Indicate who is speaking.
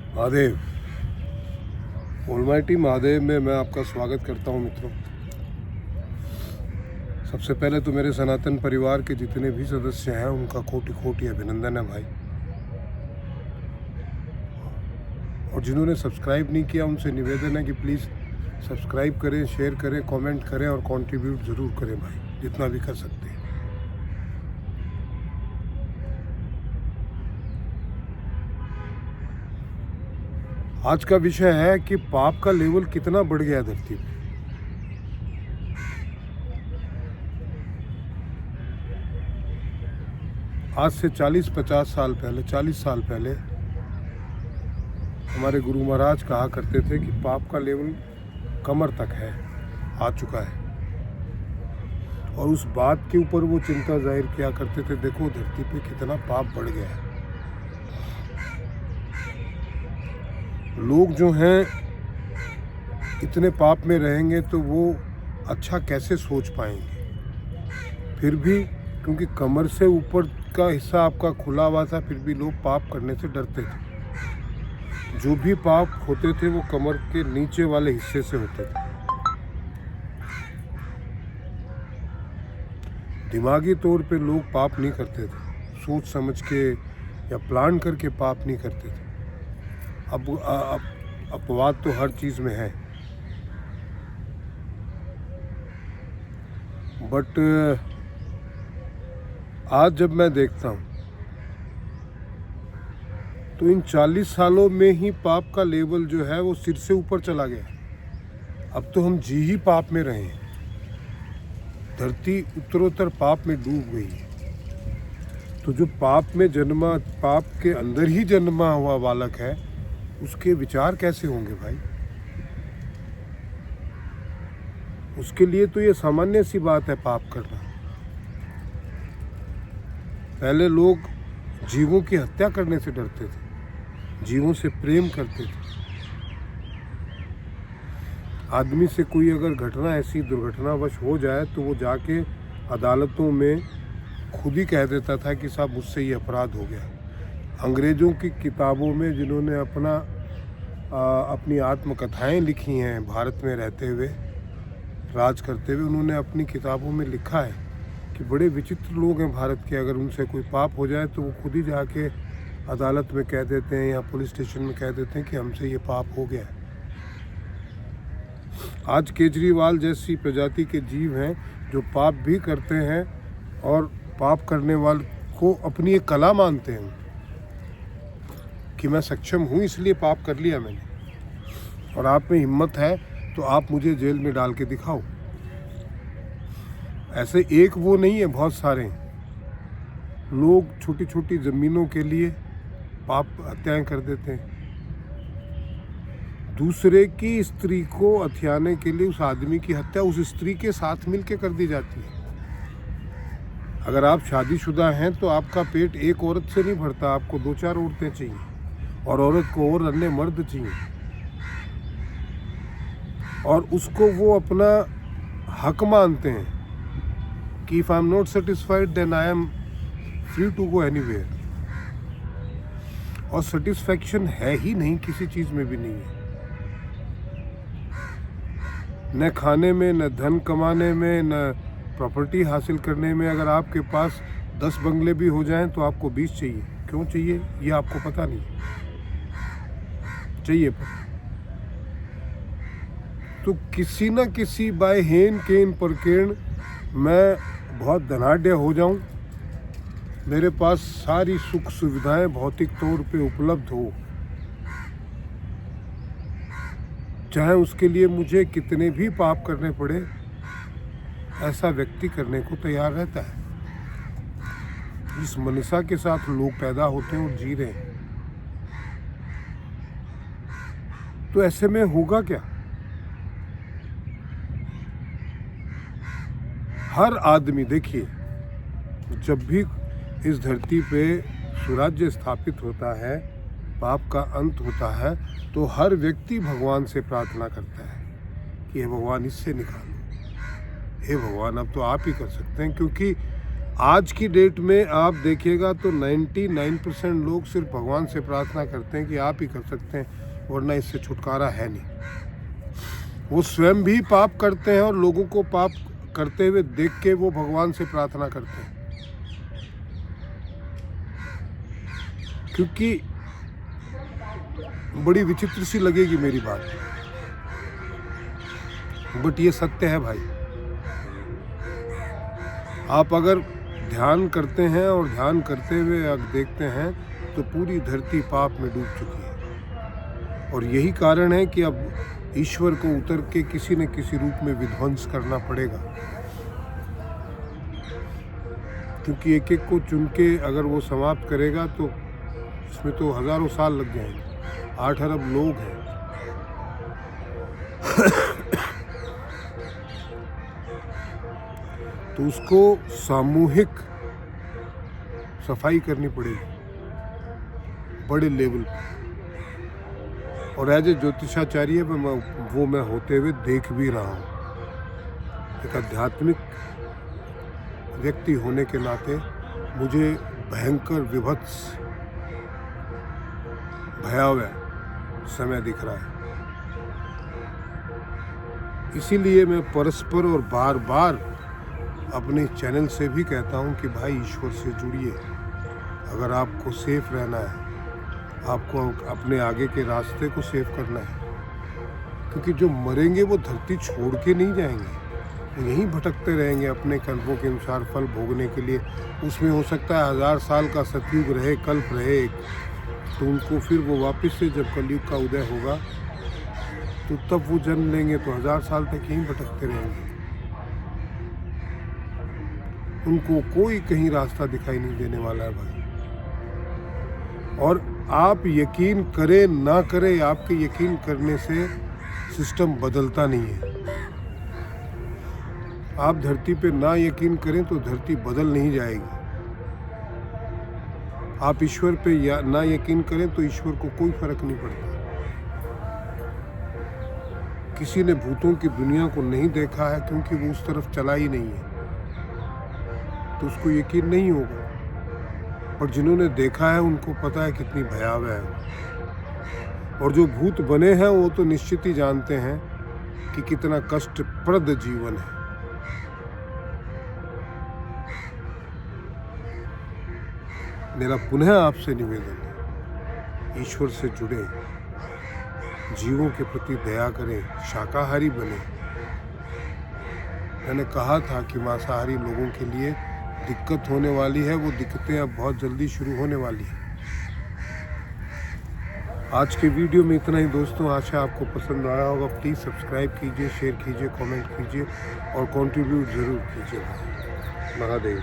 Speaker 1: Mahadev, almighty Mahadev में मैं आपका स्वागत करता हूं मित्रों। सबसे पहले तो मेरे सनातन परिवार के जितने भी सदस्य हैं उनका कोटि कोटि अभिनंदन है भाई। और जिन्होंने सब्सक्राइब नहीं किया उनसे निवेदन है कि प्लीज़ सब्सक्राइब करें, शेयर करें, कमेंट करें और कंट्रीब्यूट ज़रूर करें भाई, जितना भी कर सकते हैं। आज का विषय है कि पाप का लेवल कितना बढ़ गया धरती पे। आज से 40-50 साल पहले, 40 साल पहले हमारे गुरु महाराज कहा करते थे कि पाप का लेवल कमर तक है, आ चुका है। और उस बात के ऊपर वो चिंता जाहिर किया करते थे, देखो धरती पे कितना पाप बढ़ गया है। लोग जो हैं इतने पाप में रहेंगे तो वो अच्छा कैसे सोच पाएंगे। फिर भी क्योंकि कमर से ऊपर का हिस्सा आपका खुला हुआ था, फिर भी लोग पाप करने से डरते थे। जो भी पाप होते थे वो कमर के नीचे वाले हिस्से से होते थे। दिमागी तौर पे लोग पाप नहीं करते थे, सोच समझ के या प्लान करके पाप नहीं करते थे। अब अपवाद तो हर चीज़ में है, बट आज जब मैं देखता हूँ तो इन 40 सालों में ही पाप का लेवल जो है वो सिर से ऊपर चला गया। अब तो हम जी ही पाप में रहे हैं। धरती उत्तरोत्तर पाप में डूब गई है। तो जो पाप में जन्मा, पाप के अंदर ही जन्मा हुआ बालक है, उसके विचार कैसे होंगे भाई। उसके लिए तो ये सामान्य सी बात है पाप करना। पहले लोग जीवों की हत्या करने से डरते थे, जीवों से प्रेम करते थे। आदमी से कोई अगर घटना ऐसी दुर्घटनावश हो जाए तो वो जाके अदालतों में खुद ही कह देता था कि साहब मुझसे ये अपराध हो गया। अंग्रेज़ों की किताबों में जिन्होंने अपनी आत्मकथाएं लिखी हैं भारत में रहते हुए, राज करते हुए, उन्होंने अपनी किताबों में लिखा है कि बड़े विचित्र लोग हैं भारत के। अगर उनसे कोई पाप हो जाए तो वो खुद ही जाके अदालत में कह देते हैं या पुलिस स्टेशन में कह देते हैं कि हमसे ये पाप हो गया है। आज केजरीवाल जैसी प्रजाति के जीव हैं जो पाप भी करते हैं और पाप करने वाले को अपनी एक कला मानते हैं कि मैं सक्षम हूँ इसलिए पाप कर लिया मैंने, और आप में हिम्मत है तो आप मुझे जेल में डाल के दिखाओ। ऐसे एक वो नहीं है, बहुत सारे हैं। लोग छोटी छोटी ज़मीनों के लिए पाप हत्याएं कर देते हैं। दूसरे की स्त्री को हथियाने के लिए उस आदमी की हत्या उस स्त्री के साथ मिलके कर दी जाती है। अगर आप शादीशुदा हैं तो आपका पेट एक औरत से नहीं भरता, आपको 2-4 औरतें चाहिए, और औरत को और अन्य मर्द चाहिए। और उसको वो अपना हक मानते हैं कि if I am not satisfied then I am free to go anywhere. और सेटिस्फैक्शन है ही नहीं, किसी चीज़ में भी नहीं है, न खाने में, न धन कमाने में, न प्रॉपर्टी हासिल करने में। अगर आपके पास 10 बंगले भी हो जाएं तो आपको 20 चाहिए। क्यों चाहिए ये आपको पता नहीं चाहिए। तो किसी न किसी बाय हेन केन परकेण मैं बहुत धनाढ्य हो जाऊं, मेरे पास सारी सुख सुविधाएं भौतिक तौर पे उपलब्ध हो, चाहे उसके लिए मुझे कितने भी पाप करने पड़े, ऐसा व्यक्ति करने को तैयार रहता है। इस मनसा के साथ लोग पैदा होते हैं और जी रहे हैं। तो ऐसे में होगा क्या? हर आदमी, देखिए, जब भी इस धरती पे स्वराज्य स्थापित होता है, पाप का अंत होता है, तो हर व्यक्ति भगवान से प्रार्थना करता है कि हे भगवान इससे निकालो, हे भगवान अब तो आप ही कर सकते हैं। क्योंकि आज की डेट में आप देखिएगा तो 99% लोग सिर्फ भगवान से प्रार्थना करते हैं कि आप ही कर सकते हैं, वरना इससे छुटकारा है नहीं। वो स्वयं भी पाप करते हैं और लोगों को पाप करते हुए देख के वो भगवान से प्रार्थना करते हैं, क्योंकि बड़ी विचित्र सी लगेगी मेरी बात, बट ये सत्य है भाई। आप अगर ध्यान करते हैं और ध्यान करते हुए अगर देखते हैं तो पूरी धरती पाप में डूब चुकी है, और यही कारण है कि अब ईश्वर को उतर के किसी न किसी रूप में विध्वंस करना पड़ेगा, क्योंकि एक एक को चुन के अगर वो समाप्त करेगा तो इसमें तो हजारों साल लग जाएंगे। 8 अरब लोग हैं। तो उसको सामूहिक सफाई करनी पड़ेगी बड़े लेवल पर, और एज ए ज्योतिषाचार्य वो मैं होते हुए देख भी रहा हूँ। एक आध्यात्मिक व्यक्ति होने के नाते मुझे भयंकर विभत्स भयावह समय दिख रहा है। इसीलिए मैं परस्पर और बार बार अपने चैनल से भी कहता हूं कि भाई ईश्वर से जुड़िए। अगर आपको सेफ रहना है, आपको अपने आगे के रास्ते को सेफ करना है, क्योंकि जो मरेंगे वो धरती छोड़ के नहीं जाएंगे, वो यहीं भटकते रहेंगे अपने कर्मों के अनुसार फल भोगने के लिए। उसमें हो सकता है 1000 साल का सतयुग रहे, कल्प रहे, तो उनको फिर वो वापस से जब कलयुग का उदय होगा तो तब वो जन्म लेंगे, तो 1000 साल तक यहीं भटकते रहेंगे। उनको कोई कहीं रास्ता दिखाई नहीं देने वाला है भाई। और आप यकीन करें ना करें, आपके यकीन करने से सिस्टम बदलता नहीं है। आप धरती पे ना यकीन करें तो धरती बदल नहीं जाएगी। आप ईश्वर पे ना यकीन करें तो ईश्वर को कोई फर्क नहीं पड़ता। किसी ने भूतों की दुनिया को नहीं देखा है क्योंकि वो उस तरफ चला ही नहीं है, तो उसको यकीन नहीं होगा। और जिन्होंने देखा है उनको पता है कितनी भयावह है। और जो भूत बने हैं वो तो निश्चित ही जानते हैं कि कितना कष्टप्रद जीवन है। मेरा पुनः आपसे निवेदन है, ईश्वर से जुड़े, जीवों के प्रति दया करें, शाकाहारी बने। मैंने कहा था कि मांसाहारी लोगों के लिए दिक्कत होने वाली है, वो दिक्कतें अब बहुत जल्दी शुरू होने वाली है। आज के वीडियो में इतना ही दोस्तों, आशा आपको पसंद आया होगा। प्लीज़ सब्सक्राइब कीजिए, शेयर कीजिए, कमेंट कीजिए और कंट्रीब्यूट ज़रूर कीजिए। महादेव।